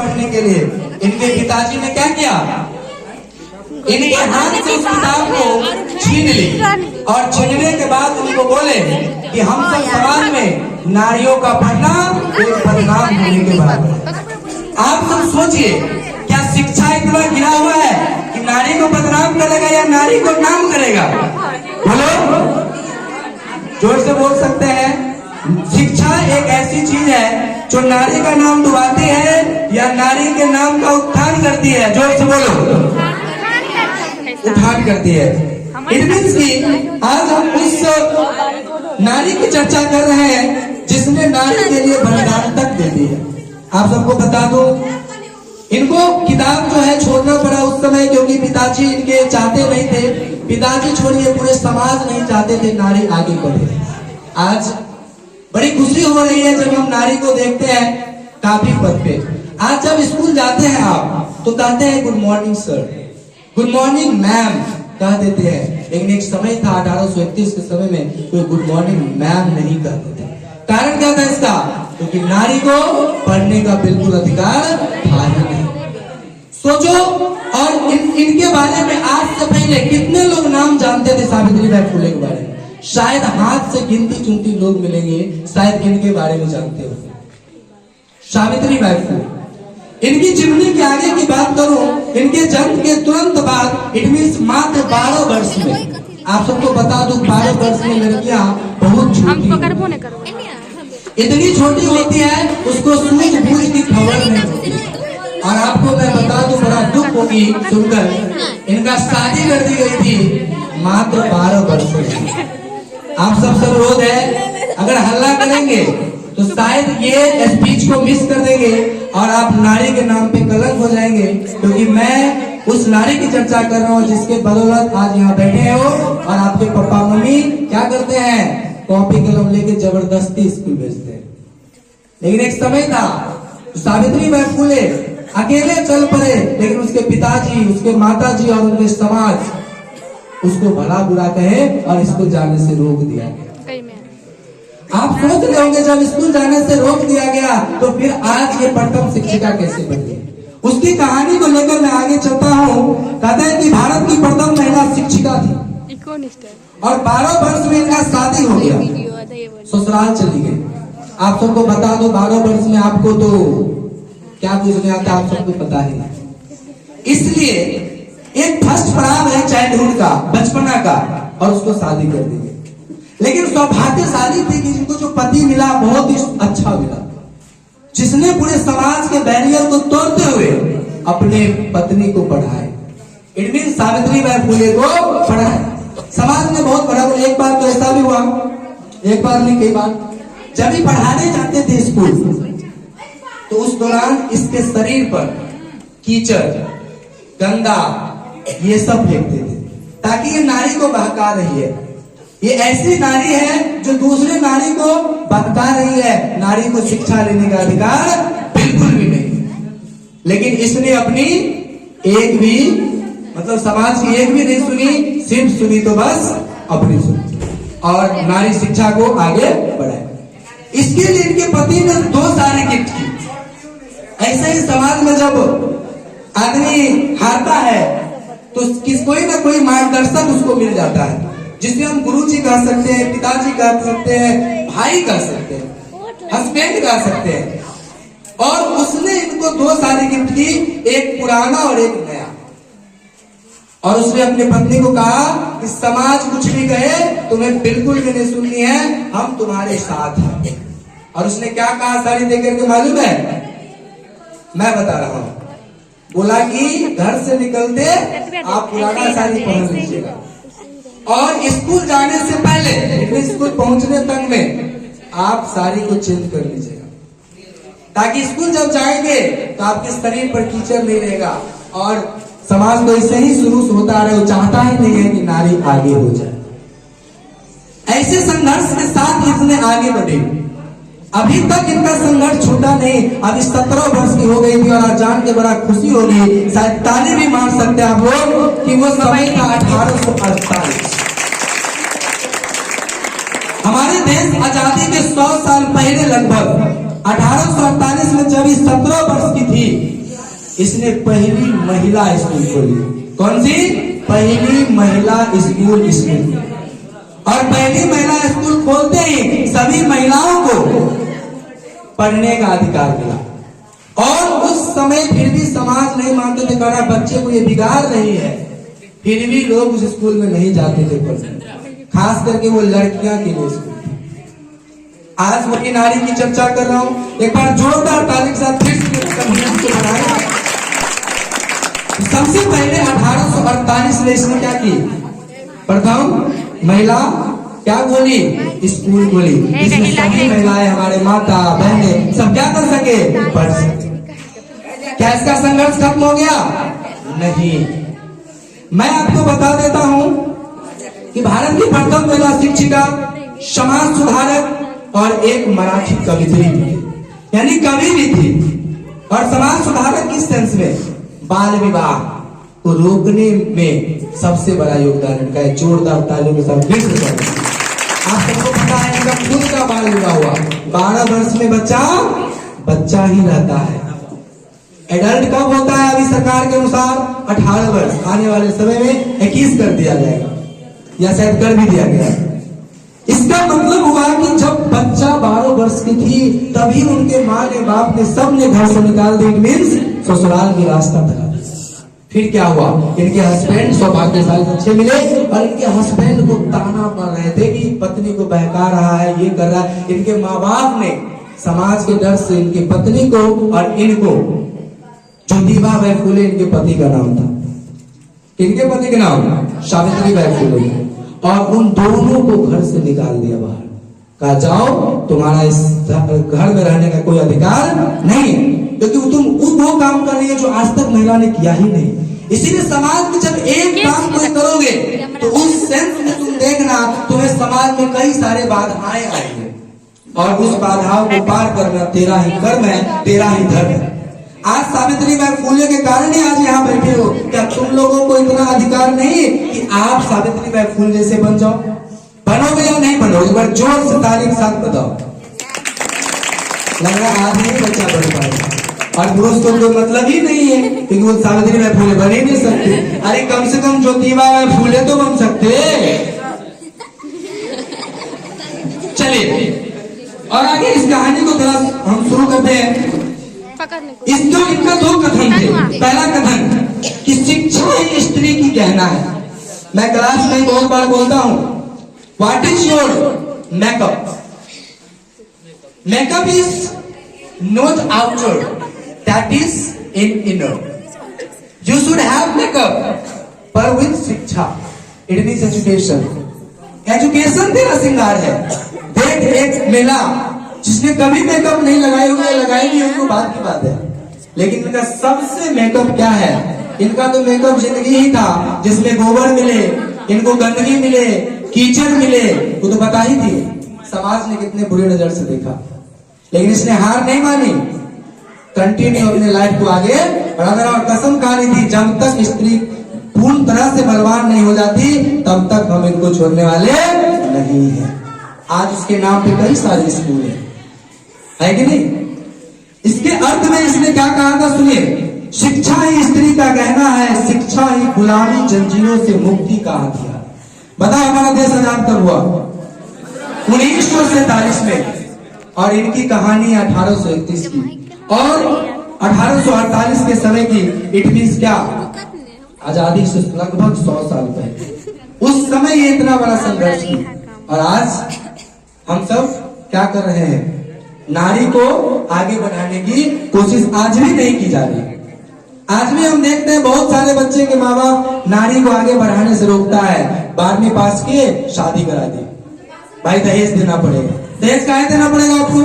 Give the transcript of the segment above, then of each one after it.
पढ़ने के लिए। इनके पिताजी ने क्या किया, इनके हाथ से उस किताब को छीन ली और छीनने के बाद उनको बोले कि हम सब समाज में नारियों का पढ़ना एक बदनाम होने के बाद। आप सब सोचिए, क्या शिक्षा इतना गिरा हुआ है कि नारी को बदनाम करेगा या नारी को नाम करेगा? बोलो, जोर से बोल सकते हैं। शिक्षा एक ऐसी चीज है जो नारी का नाम डुबाती है या नारी के नाम का उत्थान करती है? जोर से बोलो, उत्थान करती है। इट मीन्स कि आज हम उस नारी की चर्चा कर रहे हैं जिसने नारी के लिए बलिदान तक दे दी है। आप सबको बता दो, इनको किताब जो है छोड़ना पड़ा उस समय, क्योंकि पिताजी इनके चाहते नहीं थे। पिताजी छोड़िए, पूरे समाज नहीं चाहते थे नारी आगे बढ़े। आज बड़ी खुशी हो रही है जब हम नारी को देखते हैं काफी पद पे। आज जब स्कूल जाते हैं आप तो कहते हैं good morning sir, good morning ma'am कह देते हैं। लेकिन एक समय था 1831 के समय में कोई गुड मॉर्निंग मैम नहीं कहते थे। कारण क्या था इसका? क्योंकि नारी को पढ़ने का बिल्कुल अधिकार था ही नहीं। सोचो, और इनके बारे में आज से पहले कितने लोग नाम जानते थे सावित्रीबाई फुले के बारे में? शायद हाथ से गिनती चुनती लोग मिलेंगे शायद इनके बारे में जानते हो। सावित्रीबाई फुले, इनकी जीवनी के आगे की बात करूं, इनके जन्म के तुरंत बाद, इट मीन्स मात्र 12 वर्ष में, आप सबको बता दूं 12 वर्ष में लड़कियां बहुत छोटी, इतनी छोटी होती है उसको सूझबूझ की खबर नहीं होती। और आपको मैं बता दूं, बड़ा दुख होगी सुनकर, इनका शादी कर दी गई थी मात्र 12 वर्ष में। आप सब रोज है, अगर हल्ला करेंगे तो शायद ये स्पीच को मिस कर देंगे और आप नारी के नाम पे कलंक हो जाएंगे। क्योंकि मैं उस नारी की चर्चा कर रहा हूँ जिसके बदौलत आज यहाँ बैठे हो और आपके पापा मम्मी क्या करते हैं, कॉपी कलम लेके जबरदस्ती स्कूल भेजते हैं। लेकिन एक समय था सावित्रीबाई फुले अकेले चल पड़े, लेकिन उसके पिताजी, उसके माताजी और उनके समाज उसको भला बुरा कहे और स्कूल जाने से रोक दिया गया। आप सोच रहे होंगे जब स्कूल जाने से रोक दिया गया तो फिर आज ये प्रथम शिक्षिका कैसे बनी? उसकी कहानी को लेकर मैं आगे चलता हूँ। कहते हैं कि भारत की प्रथम महिला शिक्षिका थी और 12 वर्ष में इनका शादी हो गया, ससुराल चली गई। आप सबको बता दो 12 वर्ष में आपको तो क्या कुछ नहीं आता, आप सबको पता है। इसलिए एक फर्स्ट पड़ाव है चाइल्डहुड का, बचपना का, और उसको शादी कर दी गई। लेकिन सौभाग्यशाली थी कि इनको जो पति मिला बहुत ही अच्छा मिला, जिसने पूरे समाज के बैरियर को तोड़ते हुए अपने पत्नी को पढ़ाए। इट मीन सावित्रीबाई फुले को पढ़ाए। समाज ने बहुत बड़ा, एक बार तो ऐसा भी हुआ, एक बार नहीं कई बार, जब भी पढ़ाने जाते थे स्कूल तो उस दौरान इसके शरीर पर कीचड़, गंदा ये सब फेंकते थे ताकि ये नारी को बहका रही है। ये ऐसी नारी है जो दूसरे नारी को बहका रही है। नारी को शिक्षा लेने का अधिकार बिल्कुल भी नहीं। लेकिन इसने अपनी एक भी, मतलब समाज की एक भी नहीं सुनी, सिर्फ सुनी तो बस अपनी सुनी और नारी शिक्षा को आगे बढ़ाए। इसके लिए इनके पति ने 2 सारे गिफ्ट की। ऐसे ही समाज में जब आदमी हारता है तो कोई ना कोई मार्गदर्शक उसको मिल जाता है, जिसे हम गुरुजी कह सकते हैं, पिताजी कह सकते हैं, भाई कह सकते हैं, हस्बैंड कह सकते हैं। और उसने इनको 2 सारी गिफ्ट की, एक पुराना और एक नया। और उसने अपनी पत्नी को कहा कि समाज कुछ भी कहे तुम्हें बिल्कुल भी नहीं सुननी है, हम तुम्हारे साथ हैं। और उसने क्या कहा साड़ी देकर के मालूम है? मैं बता रहा हूं। बोला कि घर से निकलते आप पुराना साड़ी पहन लीजिएगा और स्कूल जाने से पहले, स्कूल पहुंचने तक में आप साड़ी को चेंज कर लीजिएगा, ताकि स्कूल जब जाएंगे तो आपके शरीर पर कीचड़ नहीं रहेगा। और समाज तो ऐसे ही शुरू से होता रहे, वो चाहता ही नहीं है कि नारी आगे हो जाए। ऐसे संघर्ष के साथ इसने आगे बढ़े। अभी तक इनका संघर्ष छूटा नहीं। अभी 17 वर्ष की हो गई थी और आज जान के बड़ा खुशी होगी, शायद ताली भी मार सकते हैं आप लोग कि वो समय था 1848। हमारे देश आजादी के 100 साल पहले लगभग 1848 में जब 17 वर्ष की थी इसने पहली महिला स्कूल खोली। कौन सी? पहली महिला स्कूल इसने। और पहली महिला स्कूल खोलते ही सभी महिलाओं को पढ़ने का अधिकार मिला। और उस समय फिर भी समाज नहीं मानते थे, कहा बच्चे को ये बिगाड़ रही है, फिर भी लोग उस स्कूल में नहीं जाते थे पढ़ने, खास करके वो लड़कियां के लिए स्कूल। आज वही नारी की चर्चा कर रहा हूं, एक बार जोरदार ताली के साथ फिर से बनाए। सबसे पहले 1848 में इसने क्या की? प्रथम महिला क्या खोली? स्कूल खोली, जिसमें सभी महिलाएं, हमारे माता बहनें सब क्या कर सके? पढ़ सके। क्या इसका संघर्ष खत्म हो गया? नहीं। मैं आपको बता देता हूं कि भारत की प्रथम महिला शिक्षिका, समाज सुधारक और एक मराठी कवित्री भी थी, यानी कवि भी थी। और समाज सुधारक किस सेंस में? बाल विवाह को रोकने में सबसे बड़ा योगदान इनका है। जोरदार तालियों के साथ फिर से आप सबको पता है इनका खुद का बाल विवाह हुआ। 12 वर्ष में बच्चा ही रहता है। एडल्ट कब होता है? अभी सरकार के अनुसार 18 वर्ष, आने वाले समय में 21 कर दिया जाएगा, या शायद कर भी दिया गया। इसका मतलब हुआ कि जब बच्चा 12 वर्ष की थी तभी उनके माँ ने, बाप ने, सब ने घर से निकाल दी। इट मीन्स ससुराल की रास्ता था। फिर क्या हुआ? इनके हस्बैंड सौभाग्यशाली अच्छे मिले और इनके हस्बैंड को ताना मार रहे थे कि पत्नी को बहका रहा है, ये कर रहा है। इनके माँ बाप ने समाज के डर से इनकी पत्नी को और इनको, ज्योतिबाबाई फुले इनके पति का नाम था, इनके पति का नाम सावित्रीबाई फुले, और उन दोनों को घर से निकाल दिया बाहर। कहा जाओ, तुम्हारा इस घर में रहने का कोई अधिकार नहीं, क्योंकि तुम वो काम कर रही है जो आज तक महिला ने किया ही नहीं। इसीलिए समाज में जब एक काम तुम करोगे तो उस सेंस में तुम देखना, तुम्हें समाज में कई सारे बाधाएं आएंगे और उस बाधाओं को पार करना तेरा ही कर्म है, तेरा ही धर्म है। आज सावित्रीबाई फुले के कारण ही आज यहाँ बैठे हो। क्या तुम लोगों को इतना अधिकार नहीं कि आप सावित्रीबाई फुले जैसे बन जाओ? बनोगे या नहीं बनोगे? एक बार जोर से ताली के साथ बताओ। लग रहा आज नहीं बच्चा बन पाएगा और पुरुष को कोई मतलब ही नहीं है, क्योंकि वो सावित्रीबाई फुले बन ही नहीं सकते। अरे कम से कम ज्योतिबाबाई फुले तो बन सकते। चलिए और आगे इस कहानी को थोड़ा हम शुरू करते हैं। इनका 2 कथन थे। पहला कथन कि शिक्षा ही स्त्री की गहना है। मैं क्लास में बहुत बार बोलता हूं, what is your makeup? Makeup is not outward, that is in inner. You should have makeup, पर विद शिक्षा, इट इज एजुकेशन। एजुकेशन तेरा श्रृंगार है। देख एक महिला जिसने कभी मेकअप नहीं लगाए हुए, लगाएगी उनको बात की बात है, लेकिन इनका सबसे मेकअप क्या है? इनका तो मेकअप जिंदगी ही था, जिसमें गोबर मिले, इनको गंदगी मिले, कीचड़ मिले, वो तो पता ही थी। समाज ने कितने बुरी नजर से देखा, लेकिन इसने हार नहीं मानी, कंटिन्यू अपने लाइफ को आगे बढ़ाना। और कसम खा रही थी, जब तक स्त्री पूर्ण तरह से बलवान नहीं हो जाती तब तक हम इनको छोड़ने वाले नहीं है। आज उसके नाम पे कई सारे स्कूल है कि नहीं? इसके अर्थ में इसने क्या कहा था सुनिए, शिक्षा ही स्त्री का गहना है, शिक्षा ही गुलामी जंजीरों से मुक्ति का हथियार। बताओ हमारा देश आजाद कब हुआ? 1947 में, और इनकी कहानी 1831 की और 1848 के समय की। इट मींस क्या? आजादी से लगभग 100 साल पहले। उस समय ये इतना बड़ा संघर्ष की, और आज हम सब क्या कर रहे हैं? नारी को आगे बढ़ाने की कोशिश आज भी नहीं की जा रही। आज भी हम देखते हैं बहुत सारे बच्चे के माँ बाप नारी को आगे बढ़ाने से रोकता है। 12वीं पास किए, शादी करा दी, भाई दहेज देना पड़ेगा। दहेज काहे देना पड़ेगा आपको?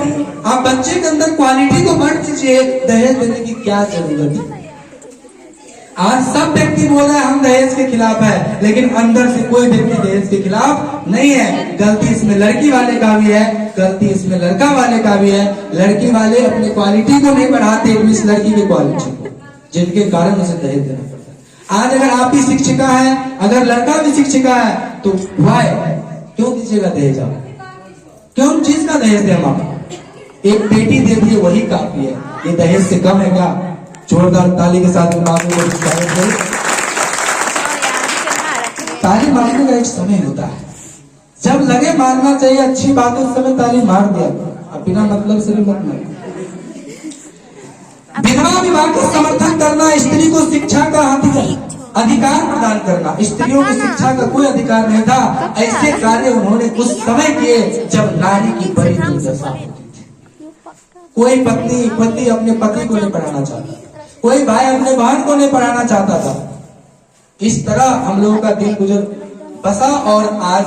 आप बच्चे के अंदर क्वालिटी को बढ़ दीजिए, दहेज देने की क्या जरूरत है? आज सब व्यक्ति बोल रहे हैं हम दहेज के खिलाफ है, लेकिन अंदर से कोई व्यक्ति दहेज के खिलाफ नहीं है। गलती इसमें लड़की वाले का भी है, गलती इसमें लड़का वाले का भी है। लड़की वाले अपनी क्वालिटी को नहीं बढ़ाते, इस लड़की की क्वालिटी को, जिनके कारण उसे दहेज देना पड़ता है। आज अगर आप भी शिक्षिका है, अगर लड़का भी शिक्षिका है, तो वाई क्यों दीजिएगा दहेज? आप क्यों चीज का दहेज दे? हम एक बेटी दे दिए वही काफी है, ये दहेज से कम है क्या? जोरदार ताली के साथ बाबू को स्वागत करें। ताली मारने का एक समय होता है, जब लगे मारना चाहिए अच्छी बात उस समय ताली मार दिया, अब बिना मतलब से भी मत मारो। विधवा विवाह का समर्थन करना, स्त्री को शिक्षा का अधिकार प्रदान करना, स्त्रियों की शिक्षा का कोई अधिकार नहीं था। ऐसे कार्य उन्होंने उस समय किए जब नारी की बड़ी दुर्दशा होती थी। कोई पति अपने पति को नहीं पढ़ाना चाहता, कोई भाई अपने बहन को नहीं पढ़ाना चाहता था। इस तरह हम लोगों का दिन गुजर बसा और आज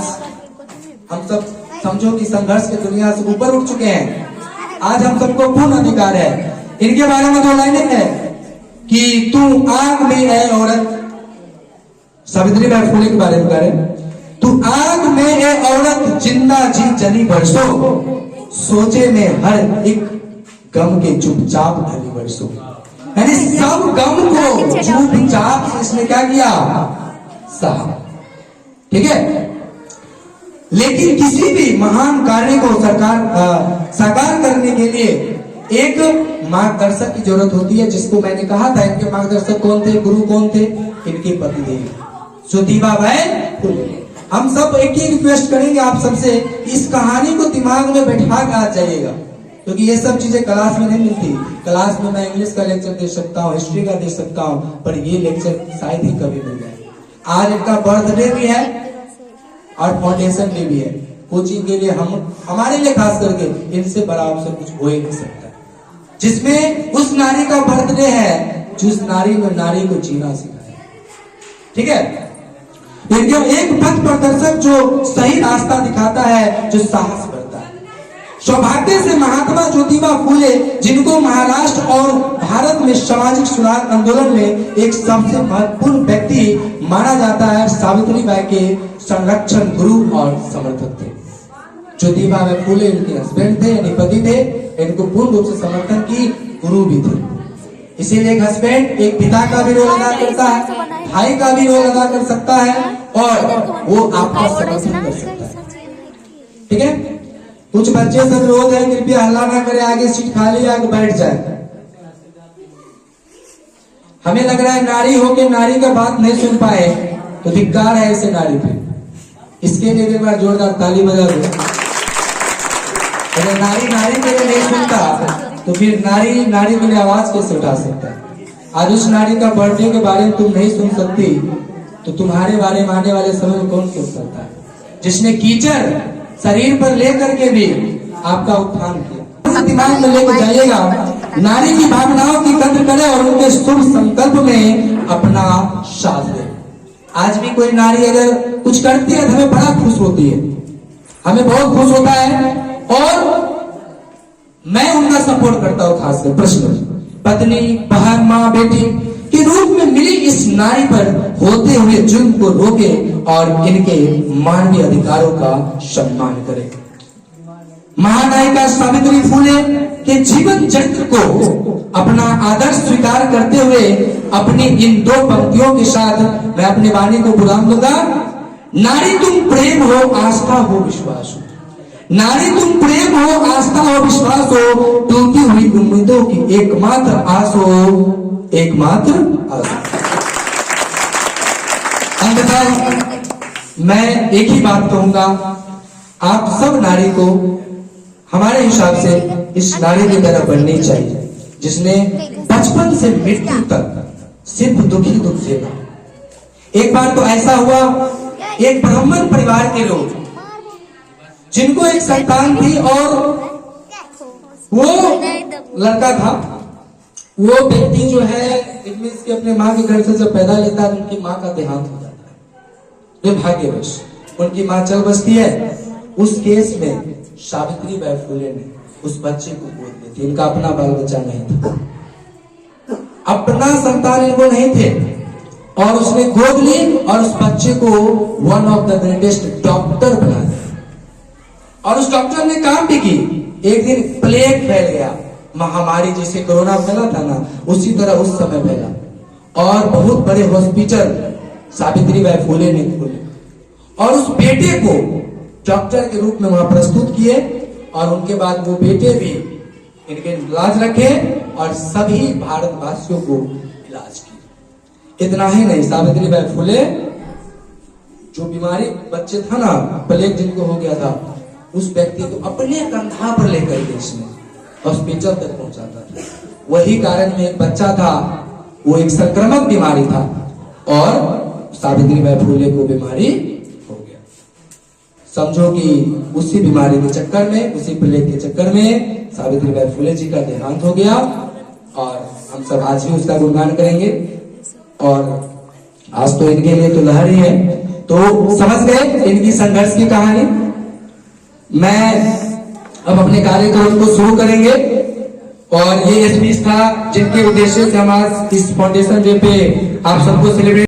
हम सब समझो कि संघर्ष की दुनिया से ऊपर उठ चुके हैं। आज हम सबको पूर्ण अधिकार है। इनके बारे में 2 लाइनें है कि तू आग में है औरत, सावित्रीबाई फुले के बारे में करें, तू आग में है औरत जिंदा जी जली बरसो, सोचे में हर एक गम के चुपचाप ढली बरसो। यानी सब गम को चुपचाप से इसने क्या किया, सहा। ठीक है, लेकिन किसी भी महान कार्य को साकार करने के लिए एक मार्गदर्शक की जरूरत होती है, जिसको मैंने कहा था। इनके मार्गदर्शक कौन थे, गुरु कौन थे, इनके पतिदेव ज्योतिबाबाई फुले। हम सब एक ही रिक्वेस्ट करेंगे आप सबसे, इस कहानी को दिमाग में बैठा के आ जाइएगा, क्योंकि ये सब चीजें क्लास में नहीं मिलती। क्लास में मैं इंग्लिश का लेक्चर दे सकता हूँ, हिस्ट्री का दे सकता हूँ, पर ये लेक्चर शायद ही कभी मिल जाए। आज इनका बर्थडे भी है और फाउंडेशन डे भी है। कोचिंग के लिए हमारे लिए खास करके इनसे बड़ा अवसर कुछ हो ही नहीं सकता, जिसमें उस नारी का बर्थडे है जिस नारी ने नारी को जीना सिखाया। ठीक है, इनके एक पथ प्रदर्शक जो सही रास्ता दिखाता है, जो साहस करता है। सौभाग्य से महात्मा ज्योतिबा फुले, जिनको महाराष्ट्र और भारत में सामाजिक सुधार आंदोलन में एक सबसे महत्वपूर्ण व्यक्ति माना जाता है, सावित्रीबाई के संरक्षण गुरु और समर्थक थे। ज्योतिबाबाई फुले इनके हस्बैंड थे, यानी पति थे, इनको पूर्ण रूप से समर्थन की गुरु भी थे। इसीलिए एक हस्बैंड एक पिता का भी रोल अदा करता है, भाई का भी रोल अदा कर सकता है और वो आपका समर्थन कर सकता है। ठीक है, कुछ बच्चे सब रोज है, कृपया हल्ला ना करे, आगे सीट खाली आगे बैठ जाए। हमें लग रहा है नारी होके नारी का बात नहीं सुन पाए तो धिक्कार है ऐसे नारी पे। इसके लिए एक बार जोरदार ताली बजा दो। अगर नारी के लिए नहीं सुनता तो फिर नारी के लिए आवाज कैसे उठा सकता है। आज उस नारी का बर्थडे के बारे में तुम नहीं सुन सकती तो तुम्हारे बारे में आने वाले समय में कौन सोच सकता है, जिसने कीचड़ शरीर पर लेकर के भी आपका उत्थान किया। दिमाग में लेकर जाइएगा, नारी की भावनाओं की कद्र करे और उनके शुभ संकल्प में अपना साथ दे। आज भी कोई नारी अगर कुछ करती है तो हमें बड़ा खुश होती है, हमें बहुत खुश होता है और मैं उनका सपोर्ट करता हूं। खासकर प्रश्न पत्नी, बहन, माँ, बेटी के रूप में मिली इस नारी पर होते हुए जुल्म को रोके और इनके मानवीय अधिकारों का सम्मान करे। महानायिका सावित्री फुले के जीवन चरित्र को अपना आदर्श स्वीकार करते हुए अपनी इन 2 पंक्तियों के साथ मैं अपनी वाणी को बुलाम दूंगा। नारी तुम प्रेम हो, आस्था हो, विश्वास हो। नारी तुम प्रेम हो, आस्था हो, विश्वास हो, टूटी हुई उम्मीदों की एकमात्र आस हो, एकमात्र आस। अंततः मैं एक ही बात कहूंगा, आप सब नारी को हमारे हिसाब से इस नारी की तरह बननी चाहिए, जिसने बचपन से मृत्यु तक सिर्फ दुखी दुख झेला। एक बार तो ऐसा हुआ, एक ब्राह्मण परिवार के लोग जिनको एक संतान थी और वो लड़का था, वो व्यक्ति जो है इसके अपने माँ के घर से जब पैदा लेता है उनकी माँ का देहांत हो जाता है। दुर्भाग्यवश उनकी माँ चल बसती है। उस केस में सावित्रीबाई फुले ने उस बच्चे को गोद ली थी। इनका अपना बाल बच्चा नहीं था, अपना संतान इनको नहीं थे, और उसने गोद ली और उस बच्चे को one of the greatest doctor बना दिया। और उस डॉक्टर ने काम भी की। एक दिन प्लेग फैल गया, महामारी जैसे कोरोना फैला था ना, उसी तरह उस समय फैला और बहुत बड़े हॉस्पिटल सावित्रीबाई फुले ने खोले और उस बेटे को डॉक्टर के रूप में वहां प्रस्तुत किए और उनके बाद वो बेटे भी इनके इलाज रखे और सभी भारतवासियों को इलाज किया। इतना ही नहीं, सावित्रीबाई फुले जो बीमारी बच्चे था ना, प्लेग जिनको हो गया था, उस व्यक्ति को अपने कंधा पर लेकर के इसने हॉस्पिटल तक पहुंचाता था। वही कारण में एक बच्चा था, वो एक संक्रमक बीमारी था और सावित्रीबाई फुले को बीमारी हो गया। समझो कि उसी बीमारी के चक्कर में, उसी प्लेग के चक्कर में सावित्रीबाई फुले जी का देहांत हो गया और हम सब आज भी उसका गुणगान करेंगे। और आज तो इनके लिए तो लहर ही है। तो समझ गए इनकी संघर्ष की कहानी। मैं अब अपने कार्यक्रम को शुरू करेंगे और ये स्पीच था जिनके उद्देश्य से हम आज इस फाउंडेशन डे पे आप सबको सेलिब्रेट